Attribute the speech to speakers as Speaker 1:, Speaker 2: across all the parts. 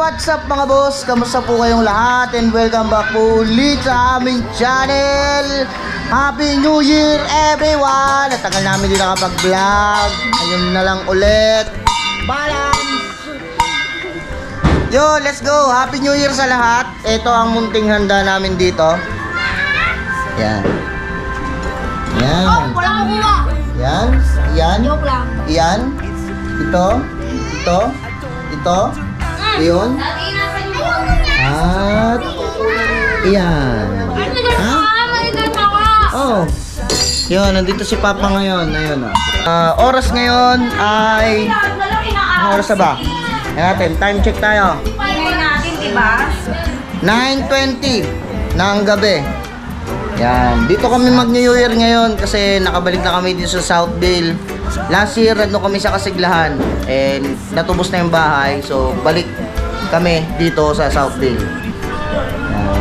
Speaker 1: what's up mga boss? Kamusta po kayong lahat? And welcome back po ulit sa aming channel. Happy New Year everyone! At tagal namin din nakapag-vlog. Ayun na lang ulit. Balance! Yo, let's go! Happy New Year sa lahat. Ito ang munting handa namin dito. Yan. Yan.
Speaker 2: Oh, wala ko kuha.
Speaker 1: Yan. Yan.
Speaker 2: Joke lang.
Speaker 1: Yan. Ito. Ito. Ito. Yun. At iyan. Ha? Oh. Yun, nandito si Papa ngayon. Ayun oras ngayon ay anong oras na ba? Ayan natin, time check tayo.
Speaker 2: Tingnan natin, diba?
Speaker 1: 9:20 ng gabi. Yan. Dito kami mag-New Year ngayon kasi nakabalik na kami dito sa Southdale. Last year, nandun kami sa Kasiglahan. And natubos na yung bahay. So, balik kami dito sa Southdale. Yan.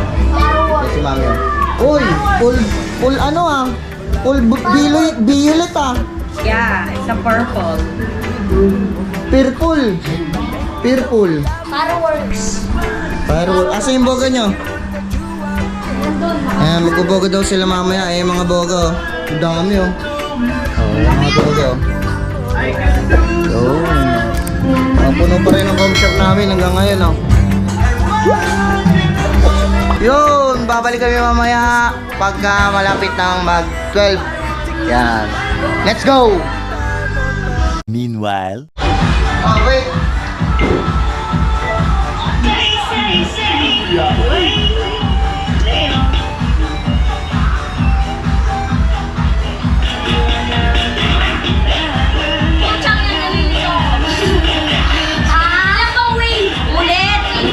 Speaker 1: Si Mami. Uy! Full ano Full violet
Speaker 2: Yeah, it's a purple.
Speaker 1: Purple. Purple.
Speaker 2: Fireworks.
Speaker 1: Fireworks. Asa yung boga nyo? Ayan, magbuboga daw sila mamaya. Mga boga Ang dami mga boga puno pa rin ang home shop namin hanggang ngayon Yun, babalik kami mamaya pagka malapit ng mag 12. Yan. Let's go!
Speaker 3: Meanwhile,
Speaker 1: Wait.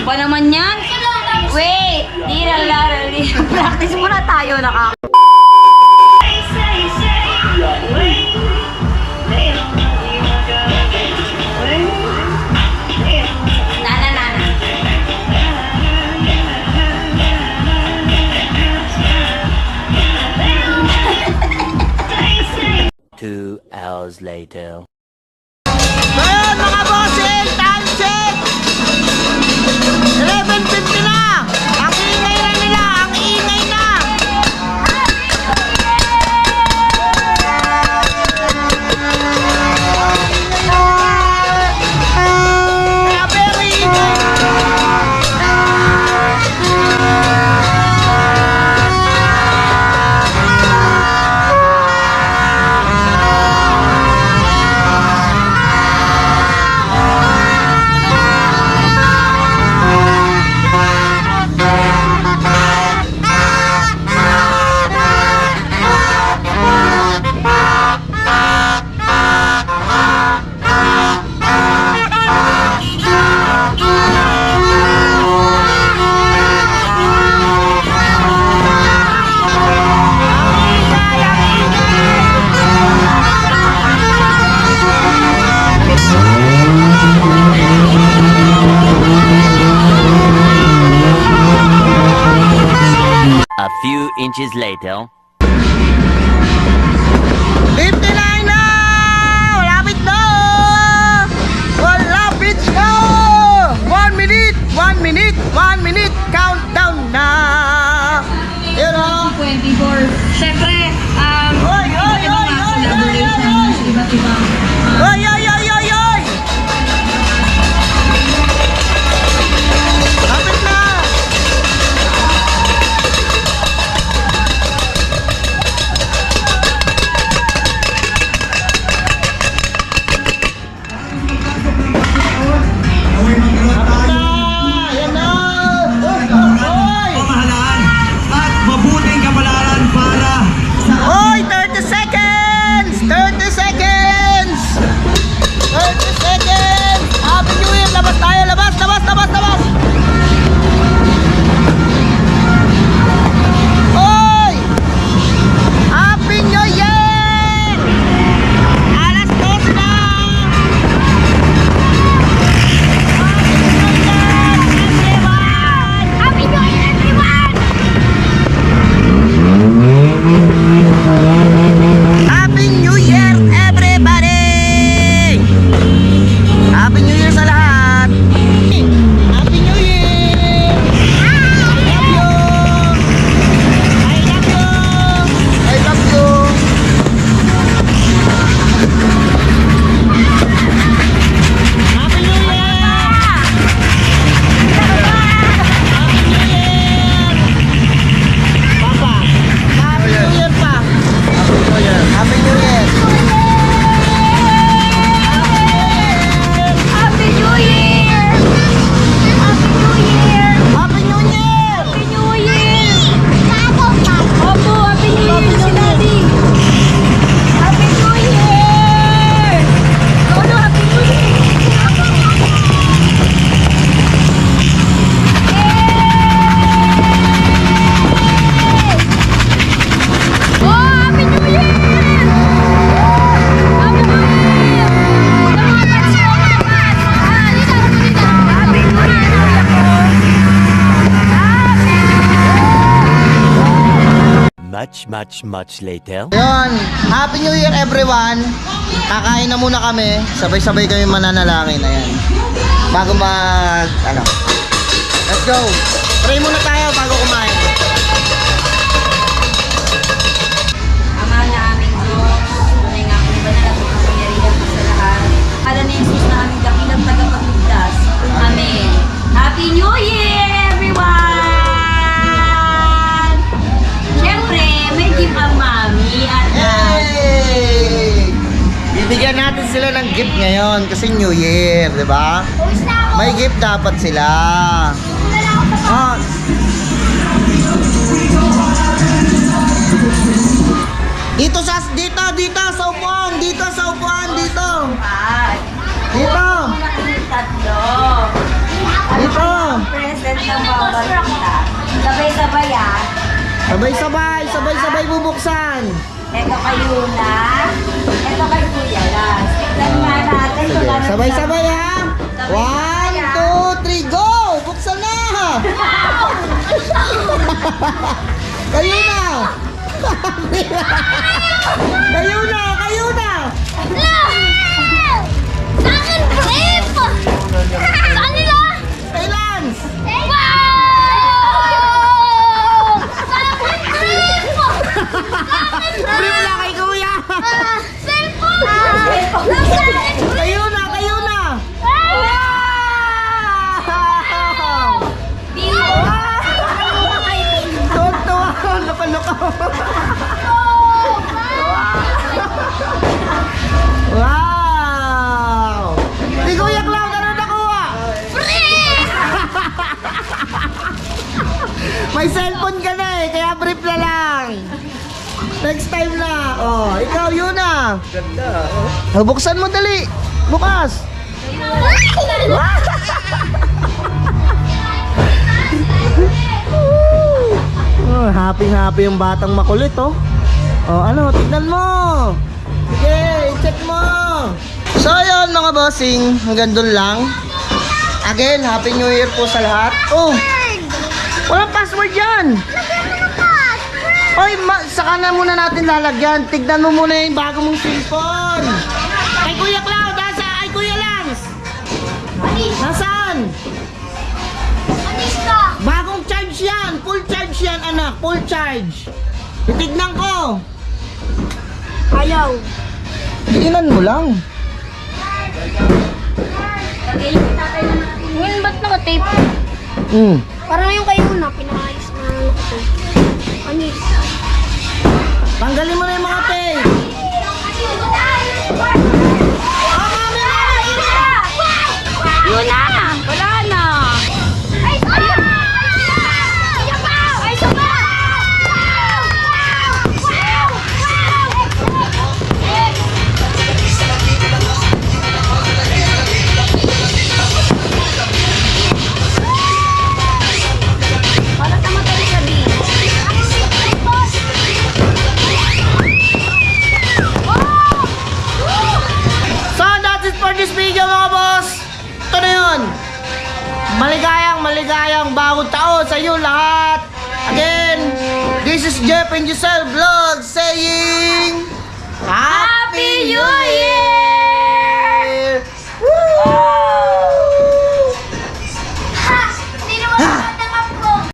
Speaker 2: Ba naman yan? Wait! Di na lang. Practice muna tayo naka. Nana.
Speaker 3: 2 hours later.
Speaker 1: Ngayon mga bossing, time check! 11:50 na! Ang ingay na nila! Ang ingay na! Kaya very ingay!
Speaker 3: A few inches later.
Speaker 1: 59 na! Malapit na! Malapit na! 1 minute! 1 minute! 1 minute! Countdown na! Yun
Speaker 2: 24. Siyempre,
Speaker 1: Oy!
Speaker 2: collaborations, iba't ibang
Speaker 1: Oy! Malapit na!
Speaker 3: much later.
Speaker 1: Yun, Happy New Year everyone. Kakain na muna kami. Sabay-sabay kami mananalangin. Ayan. Bago let's go. Pray muna tayo bago kumain.
Speaker 2: Ama na aming Diyos, tunay nga kung ba na lang ang kapangyarihan mo sa lahat. Kala ni Jesus na aming dakilang tagapagligtas. Amen. Happy New Year, everyone! Siyempre, may gift ang mami at
Speaker 1: Yay! Bibigyan natin sila ng gift ngayon kasi New Year, di ba? May gift dapat sila. Ah. Dito sa upuan, dito. Dito.
Speaker 2: tatlo.
Speaker 1: Dito.
Speaker 2: Present ng bawat kita. Sabay-sabay ah.
Speaker 1: Sabay-sabay bubuksan.
Speaker 2: Ito kay Luna. Ito kay Kuya Las. Tignan nga natin. kung ano
Speaker 1: Sabay-sabay
Speaker 2: siya.
Speaker 1: ha.
Speaker 2: Sabay-sabay,
Speaker 1: 1, 2, 3, go! Buksan na! Kayo na! Kayo na!
Speaker 4: Saan brief? Saan nila?
Speaker 1: Kailan?
Speaker 4: Wow! Saan brief?
Speaker 1: Brief na kay kuya!
Speaker 4: Cellphone!
Speaker 1: Kayo na! Tuwa! Loko-loko! Wow! Si Kuya Cloud, ano nakuha? May cellphone ka na kaya brief na lang. Next time na. Oh, ikaw yun na. Ganda. Oh, buksan mo dali. Bukas. Oh, happy yung batang makulit, oh. Oh, ano, tignan mo. Sige, check mo. So, yun mga bossing, hanggang dun lang. Again, Happy New Year po sa lahat. Oh, walang password yan. Oy, saka na muna natin lalagyan. Tignan mo muna yung bago mong cellphone. Kay Kuya Cloud, nasa? Ay, Kuya Langs. Nasaan? Bagong charge yan. Full charge yan, anak. Full charge. Titignan ko.
Speaker 4: Ayaw.
Speaker 1: Tingnan mo lang.
Speaker 4: Ngayon ba't naka-tape? Parang yung kayo na, pinakayos na naka-tape. Anis.
Speaker 1: Tanggalin mo na yung mga tape.
Speaker 2: Yun na! Wala na!
Speaker 4: Ay, sabaw! Ay, sabaw!
Speaker 2: Para tamatay sa beach.
Speaker 1: So, that's it for this video mga boss. Ito na yun. Maligayang bagong taon sa inyo lahat. Again, this is Jeff and Giselle Vlog saying Happy New Year! Woo!
Speaker 4: Ha! Hindi naman magandang upload.